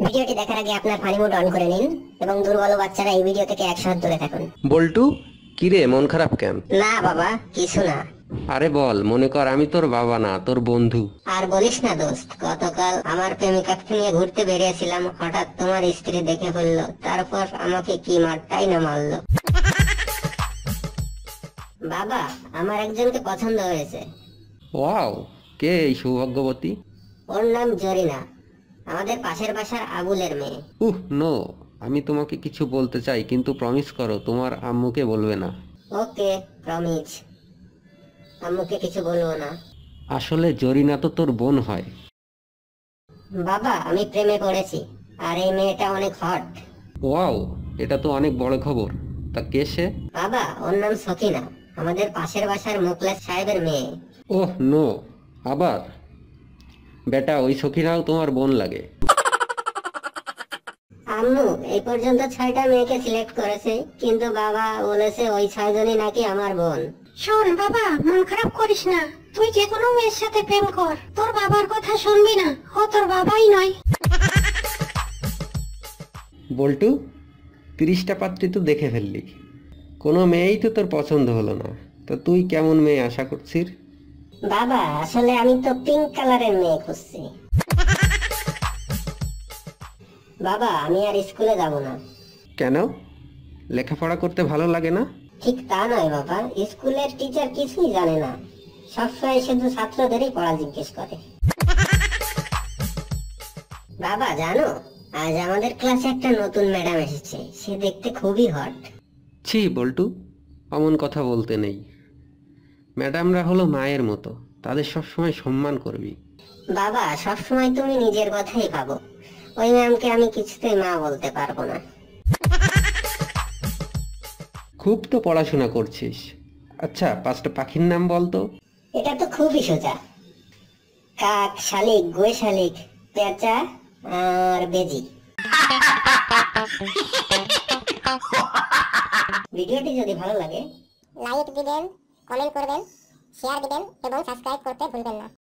ভিডিওটি দেখার আগে আপনার ফানি মোড অন করে নিন এবং দুর্বল বাচ্চারা এই ভিডিও থেকে 100 হাত দূরে থাকুন। বল্টু, কিরে মন খারাপ কেন? না বাবা, কিছু না। আরে বল, মনে কর আমি তোর বাবা না, তোর বন্ধু। আর বলিস না দোস্ত, গতকাল আমার প্রেমিকাকে নিয়ে ঘুরতে বেরিয়েছিলাম, হঠাৎ তোমার স্ত্রী দেখে ফেললো, তারপর আমাকে কি মারটাই না মারলো। বাবা, আমার একজনকে পছন্দ হয়েছে। ওয়াও, কে এই সৌভাগ্যবতী? ওর নাম জরিনা, আমাদের পাশের বাসার আবুলের মেয়ে। নো, আমি তোমাকে কিছু বলতে চাই, কিন্তু প্রমিস করো তোমার আম্মুকে বলবে না। ওকে, প্রমিস। আম্মুকে কিছু বলবো না। আসলে জরিনা তো তোর বোন হয়। বাবা, আমি প্রেমে পড়েছি, আর এই মেয়েটা অনেক হট। ওয়াও, এটা তো অনেক বড় খবর। তা কে সে? বাবা, ওর নাম সকিনা, আমাদের পাশের বাসার মুখলেস সাহেবের মেয়ে। নো, আবার? বেটা, ওই সখীরাও তোমার বোন লাগে। আম্মু এই পর্যন্ত 6টা মেয়েকে সিলেক্ট করেছে, কিন্তু বাবা বলেছে ওই 6 জনই নাকি আমার বোন। শোন বাবা, মন খারাপ করিস না, তুই যে কোনো মেয়ের সাথে প্রেম কর, তোর বাবার কথা শুনবি না, ও তোর বাবাই নয়। বল্টু, 30টা পাত্রী তো দেখে ফেললি, কোনো মেয়েই তো তোর পছন্দ হলো না। তা তুই কেমন মেয়ে আশা করছিস? বাবা, আসলে আমি তো পিঙ্ক কালারের মেয়ে খুঁজছি। বাবা, আমি আর স্কুলে যাব না। কেন? লেখাপড়া করতে ভালো লাগে না? ঠিক তা নয় বাবা, স্কুলের টিচার কিছুই জানে না, সবসময় শুধু ছাত্রদেরই পড়া জিজ্ঞেস করে। বাবা জানো, আজ আমাদের ক্লাসে একটা নতুন ম্যাডাম এসেছে, সে দেখতে খুবই হট। ছি বল্টু, অমন কথা বলতে নেই। ম্যাডামরা হলো মায়ের মতো, তাদের সবসময় সম্মান করবি। বাবা, সবসময় তুমি নিজের কথাই ভাবো, ওই ম্যামকে আমি কিছুতেই মা বলতে পারবো না। খুব তো পড়াশোনা করছিস। আচ্ছা, 5টা পাখির নাম বল তো। এটা তো খুবই সোজা, কাক, শালিক, গুয়ে শালিক, পেঁচা আর বেজি। ভিডিওটি যদি ভালো লাগে লাইক দিবেন, কমেন্ট করবেন, শেয়ার দিবেন এবং সাবস্ক্রাইব করতে ভুলবেন না।